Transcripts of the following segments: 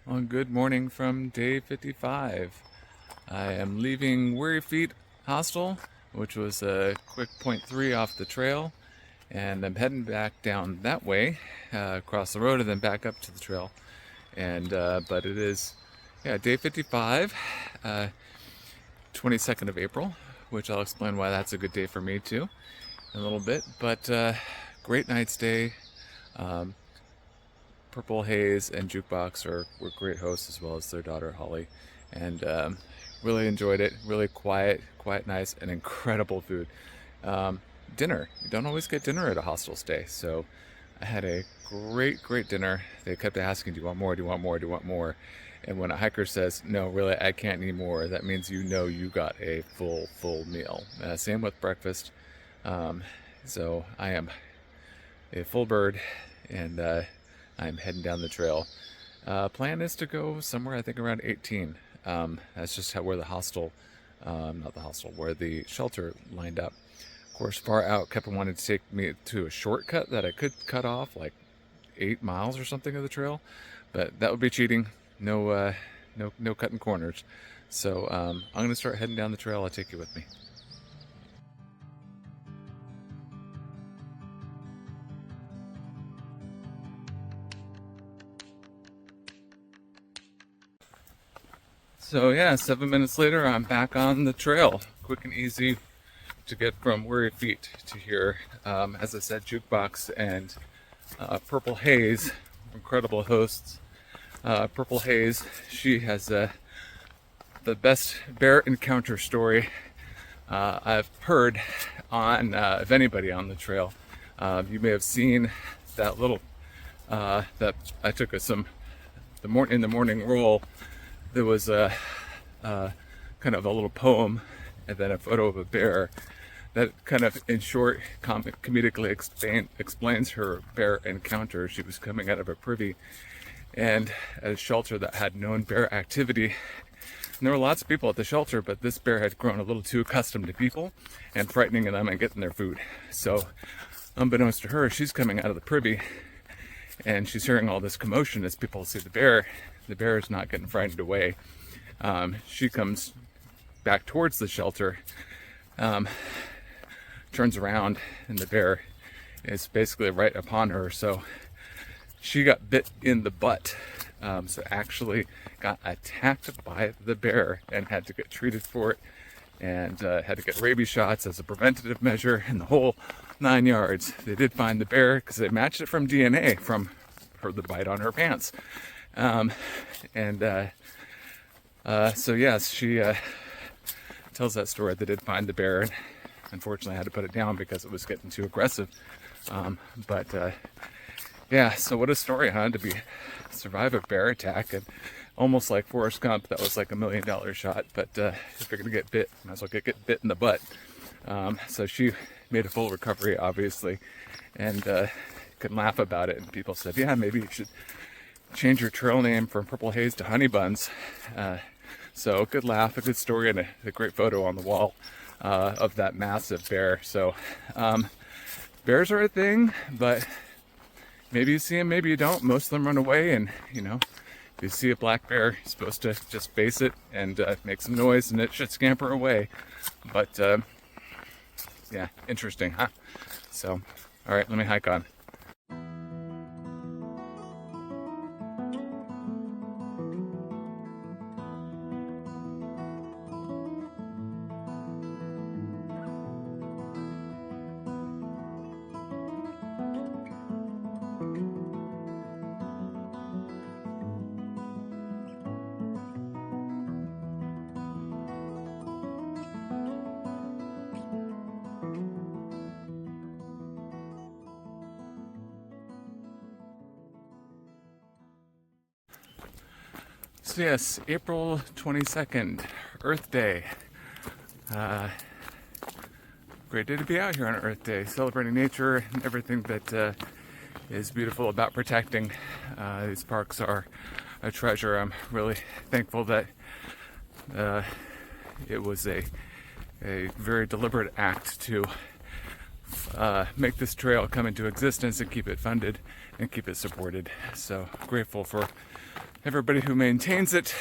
Well, good morning from day 55. I am leaving Weary Feet Hostel, which was a quick .3 off the trail, and I'm heading back down that way, across the road, and then back up to the trail. And but it is, day 55, 22nd of April, which I'll explain why that's a good day for me too in a little bit. But great night stay. Purple Haze and Jukebox were great hosts, as well as their daughter Holly, and really enjoyed it. Really quiet, nice, and incredible food. Dinner. You don't always get dinner at a hostel stay, so I had a great dinner. They kept asking, "Do you want more? Do you want more? Do you want more?" And when a hiker says, "No, really, I can't eat more," that means you know you got a full meal. Same with breakfast. So I am a full bird, and I'm heading down the trail. Plan is to go somewhere, I think, around 18. That's just where the hostel, not the hostel, where the shelter lined up. Of course, far out, kept wanting to take me to a shortcut that I could cut off, like 8 miles or something of the trail, but that would be cheating. No cutting corners. So I'm going to start heading down the trail. I'll take you with me. So yeah, 7 minutes later, I'm back on the trail. Quick and easy to get from Weary Feet to here. As I said, Jukebox and Purple Haze, incredible hosts. Purple Haze, she has the best bear encounter story I've heard on of anybody on the trail. You may have seen that little that I took in the morning roll. There was a kind of a little poem and then a photo of a bear that kind of, in short, comedically explains her bear encounter. She was coming out of a privy and at a shelter that had known bear activity. And there were lots of people at the shelter, but this bear had grown a little too accustomed to people and frightening them and getting their food. So unbeknownst to her, she's coming out of the privy and she's hearing all this commotion as people see the bear. The bear is not getting frightened away. She comes back towards the shelter, turns around, and the bear is basically right upon her. So she got bit in the butt. So actually got attacked by the bear and had to get treated for it, and had to get rabies shots as a preventative measure, and the whole 9 yards. They did find the bear because they matched it from DNA from the bite on her pants. So yes, she tells that story. They did find the bear, and unfortunately I had to put it down because it was getting too aggressive. Yeah, so what a story, huh? To survive a bear attack, and almost like Forrest Gump, that was like $1 million shot. But if you're gonna get bit, might as well get bit in the butt. So she made a full recovery, obviously, and could laugh about it. And people said, "Yeah, maybe you should change your trail name from Purple Haze to Honey Buns." So good laugh, a good story, and a great photo on the wall of that massive bear. So bears are a thing, but maybe you see them, maybe you don't. Most of them run away, and if you see a black bear, you're supposed to just face it and make some noise, and it should scamper away. But yeah, interesting, huh? So, all right, let me hike on. So yes, April 22nd, Earth Day. Great day to be out here on Earth Day, celebrating nature and everything that is beautiful about protecting. These parks are a treasure. I'm really thankful that it was a very deliberate act to make this trail come into existence and keep it funded and keep it supported. So grateful for everybody who maintains it,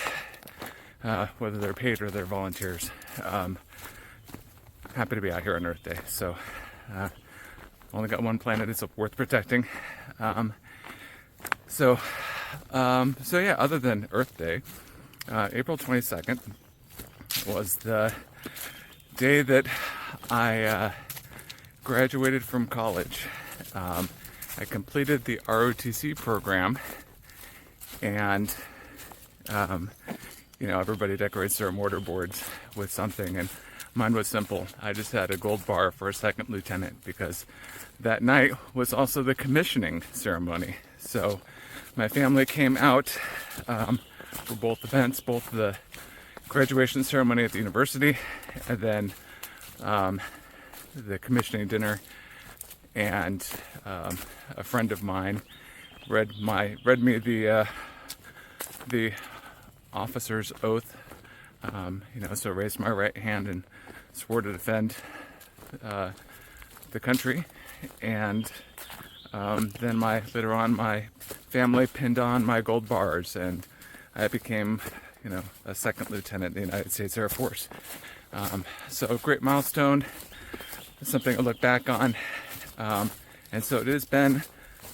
whether they're paid or they're volunteers. Happy to be out here on Earth Day. So only got one planet, it's worth protecting. So yeah, other than Earth Day, April 22nd was the day that I graduated from college. I completed the ROTC program, and everybody decorates their mortar boards with something, and mine was simple. I just had a gold bar for a second lieutenant because that night was also the commissioning ceremony. So my family came out for both events, both the graduation ceremony at the university and then the commissioning dinner. And a friend of mine read me the officer's oath. So raised my right hand and swore to defend the country. And then later on, my family pinned on my gold bars, and I became, a second lieutenant in the United States Air Force. So a great milestone, something I look back on. And so it has been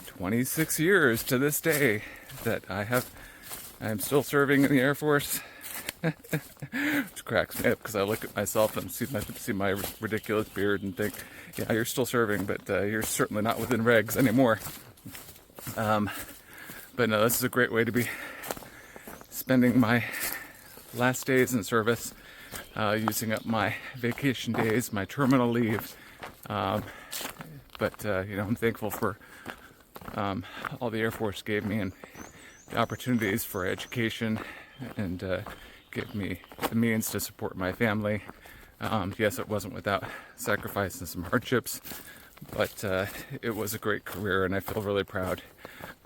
26 years to this day that I'm still serving in the Air Force. Which cracks me up because I look at myself and see my ridiculous beard and think, yeah, you're still serving, but you're certainly not within regs anymore. But no, this is a great way to be spending my last days in service, using up my vacation days, my terminal leave. But I'm thankful for all the Air Force gave me and the opportunities for education and give me the means to support my family. Yes, it wasn't without sacrifice and some hardships, but it was a great career, and I feel really proud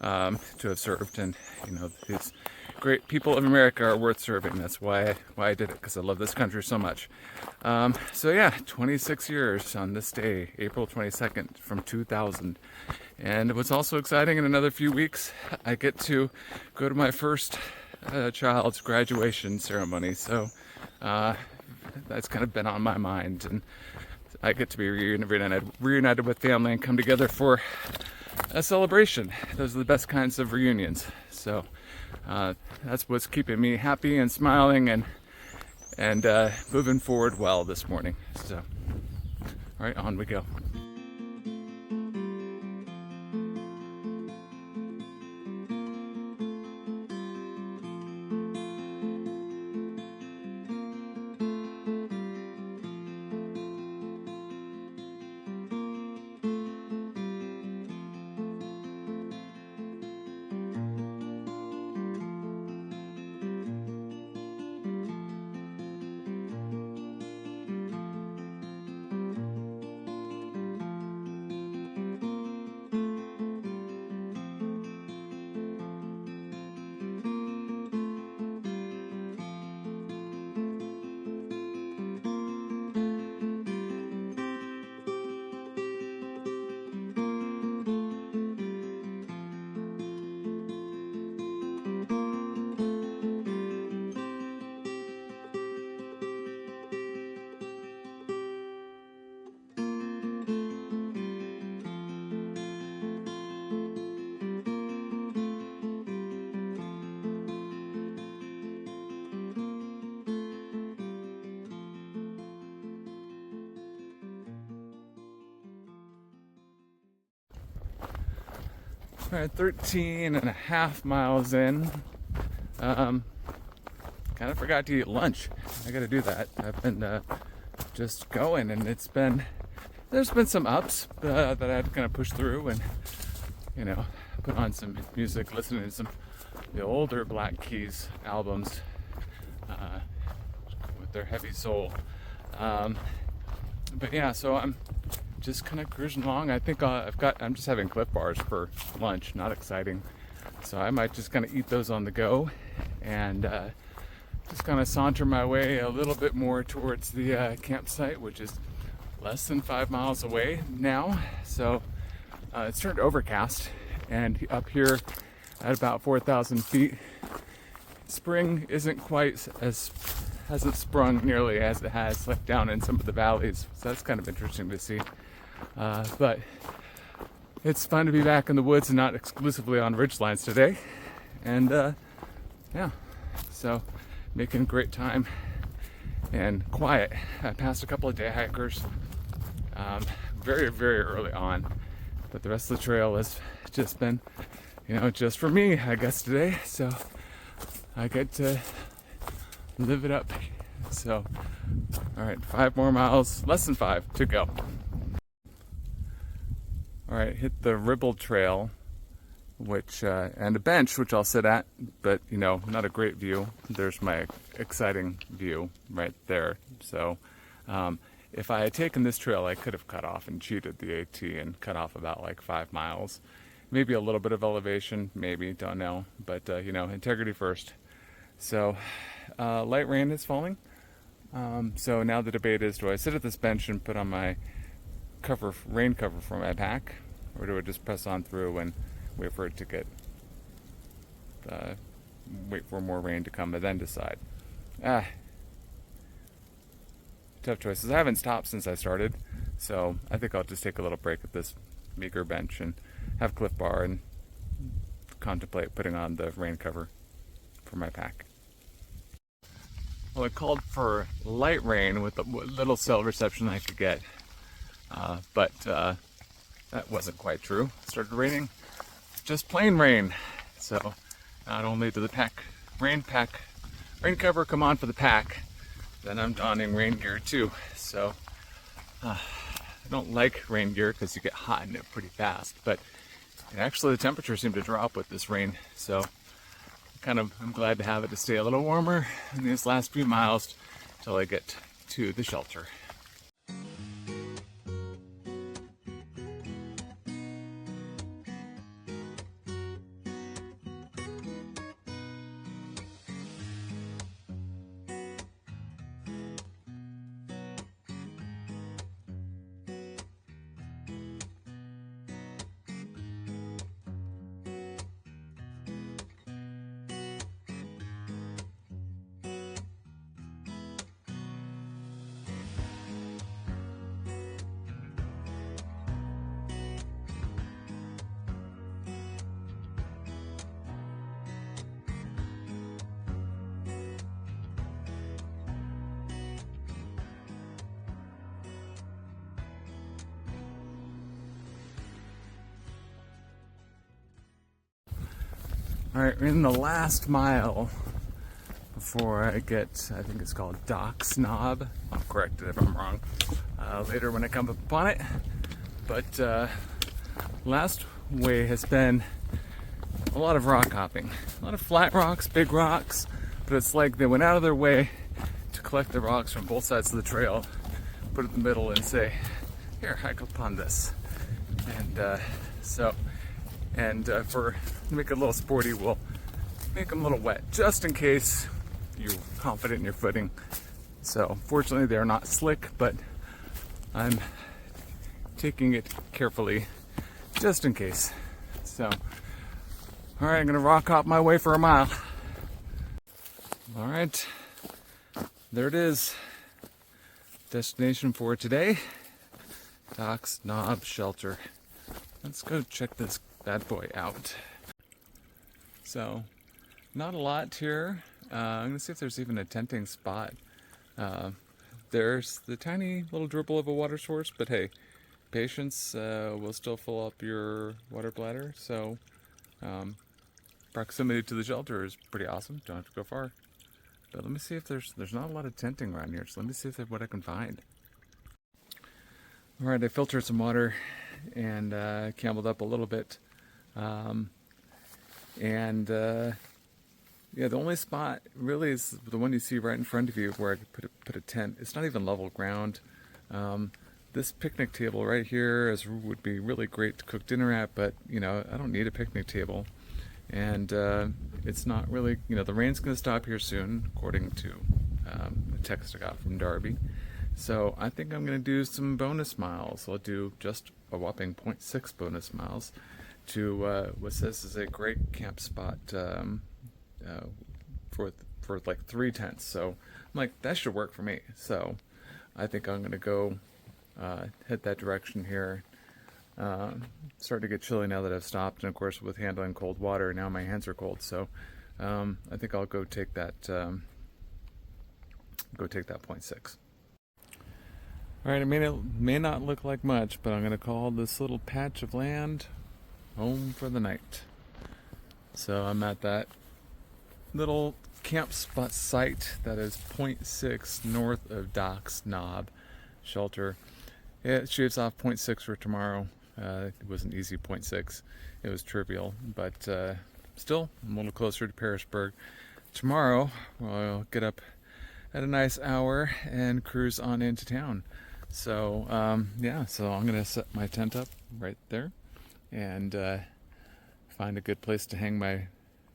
to have served. And these great people of America are worth serving. That's why I did it, because I love this country so much. So yeah, 26 years on this day, April 22nd from 2000. And what's also exciting, in another few weeks, I get to go to my first child's graduation ceremony. So that's kind of been on my mind, and I get to be reunited with family and come together for a celebration. Those are the best kinds of reunions. So that's what's keeping me happy and smiling and moving forward well this morning. So, all right, on we go. All right, 13 and a half miles in. Kind of forgot to eat lunch. I gotta do that. I've been just going, and there's been some ups that I had to kind of push through and, put on some music, listening to some the older Black Keys albums with their heavy soul. But yeah, so I'm just kind of cruising along. I think I'm just having Cliff Bars for lunch. Not exciting. So I might just kind of eat those on the go and just kind of saunter my way a little bit more towards the campsite, which is less than 5 miles away now. So it's turned overcast, and up here at about 4,000 feet, spring isn't quite as, hasn't sprung nearly as it has like down in some of the valleys. So that's kind of interesting to see. But it's fun to be back in the woods and not exclusively on ridgelines today. And yeah, so making great time and quiet. I passed a couple of day hikers very, very early on, but the rest of the trail has just been, just for me, I guess, today. So I get to live it up. So, all right, 5 more miles, less than 5 to go. All right, hit the Ribble Trail, which and a bench which I'll sit at, but not a great view. There's my exciting view right there. So if I had taken this trail, I could have cut off and cheated the AT and cut off about like 5 miles, maybe a little bit of elevation, maybe, don't know, but integrity first. So light rain is falling. So now the debate is, do I sit at this bench and put on my rain cover for my pack, or do I just press on through and wait for it to wait for more rain to come and then decide? Tough choices. I haven't stopped since I started, so I think I'll just take a little break at this meager bench and have Cliff Bar and contemplate putting on the rain cover for my pack. Well, I called for light rain with the little cell reception I could get, but that wasn't quite true. It started raining, just plain rain. So not only did the rain cover come on for the pack, then I'm donning rain gear too. So I don't like rain gear because you get hot in it pretty fast, but actually the temperature seemed to drop with this rain. So I'm glad to have it to stay a little warmer in these last few miles till I get to the shelter. All right, we're in the last mile before I get, I think it's called Doc's Knob. I'll correct it if I'm wrong later when I come upon it. But last way has been a lot of rock hopping. A lot of flat rocks, big rocks, but it's like they went out of their way to collect the rocks from both sides of the trail, put it in the middle and say, here, hike upon this. And for to make it a little sporty, we'll make them a little wet, just in case you're confident in your footing. So fortunately they're not slick, but I'm taking it carefully, just in case. So, all right, I'm gonna rock hop my way for a mile. All right, there it is. Destination for today, Doc's Knob Shelter. Let's go check this bad boy out. So, not a lot here. I'm gonna see if there's even a tenting spot. There's the tiny little dribble of a water source, but hey, patience will still fill up your water bladder. So, proximity to the shelter is pretty awesome. Don't have to go far. But let me see if there's not a lot of tenting around here. So let me see if what I can find. All right, I filtered some water and cameled up a little bit. Yeah, the only spot really is the one you see right in front of you where I could put a tent. It's not even level ground. This picnic table right here would be really great to cook dinner at, but I don't need a picnic table. And it's not really, the rain's going to stop here soon, according to a text I got from Darby. So I think I'm going to do some bonus miles. I'll do just a whopping 0.6 bonus miles to what says is a great camp spot for like 3 tents. So I'm like, that should work for me. So I think I'm gonna go head that direction here. Starting to get chilly now that I've stopped, and of course with handling cold water, now my hands are cold. So I think I'll go take that 0.6. All right, it may not look like much, but I'm gonna call this little patch of land home for the night. So I'm at that little camp spot site that is 0.6 north of Doc's Knob Shelter. It shaves off 0.6 for tomorrow. It was an easy 0.6. It was trivial, but still I'm a little closer to Pearisburg. Tomorrow I'll get up at a nice hour and cruise on into town. So so I'm gonna set my tent up right there and find a good place to hang my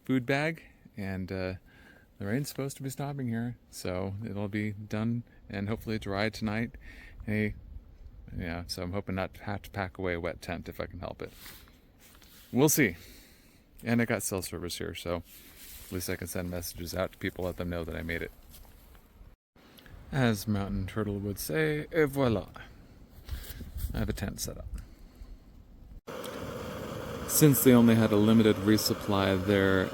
food bag. And the rain's supposed to be stopping here, so it'll be done and hopefully dry tonight. So I'm hoping not to have to pack away a wet tent if I can help it. We'll see. And I got cell service here, so at least I can send messages out to people, let them know that I made it. As Mountain Turtle would say, et voila. I have a tent set up. Since they only had a limited resupply there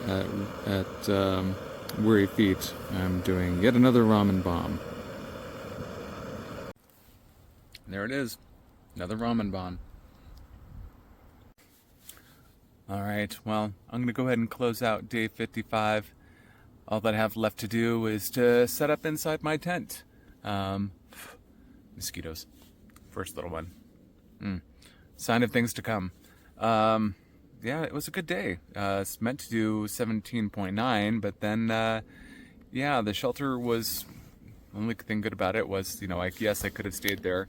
at Weary Feet, I'm doing yet another ramen bomb. There it is, another ramen bomb. All right, well, I'm going to go ahead and close out day 55. All that I have left to do is to set up inside my tent. Mosquitoes, first little one. Sign of things to come. It was a good day. It's meant to do 17.9, but then, the shelter was, the only thing good about it was, I guess I could have stayed there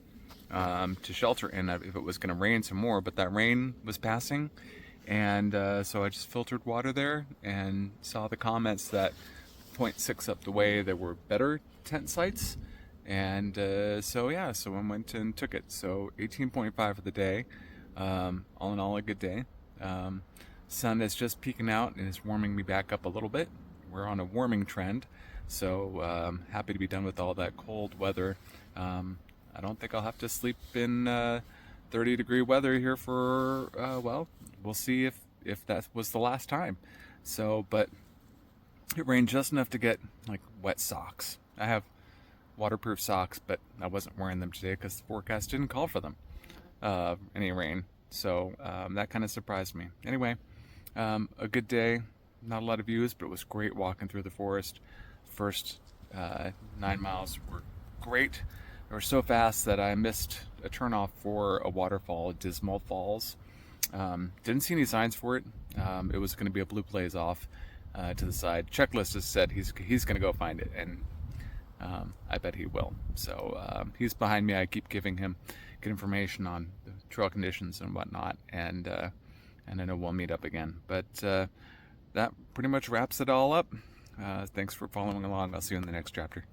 to shelter in if it was going to rain some more, but that rain was passing, and so I just filtered water there and saw the comments that 0.6 up the way there were better tent sites, and so I went and took it. So 18.5 for the day. All in all, a good day. Sun is just peeking out and is warming me back up a little bit. We're on a warming trend, so happy to be done with all that cold weather. I don't think I'll have to sleep in 30-degree weather here for, we'll see if that was the last time. So, but it rained just enough to get like wet socks. I have waterproof socks, but I wasn't wearing them today because the forecast didn't call for them, any rain. So that kind of surprised me. Anyway, a good day. Not a lot of views, but it was great walking through the forest. First 9 miles were great. They were so fast that I missed a turnoff for a waterfall, Dismal Falls. Didn't see any signs for it. It was going to be a blue blaze off to the side. Checklist has said he's going to go find it, and I bet he will. So he's behind me. I keep giving him good information on the trail conditions and whatnot, and I know we'll meet up again. But that pretty much wraps it all up. Thanks for following along. I'll see you in the next chapter.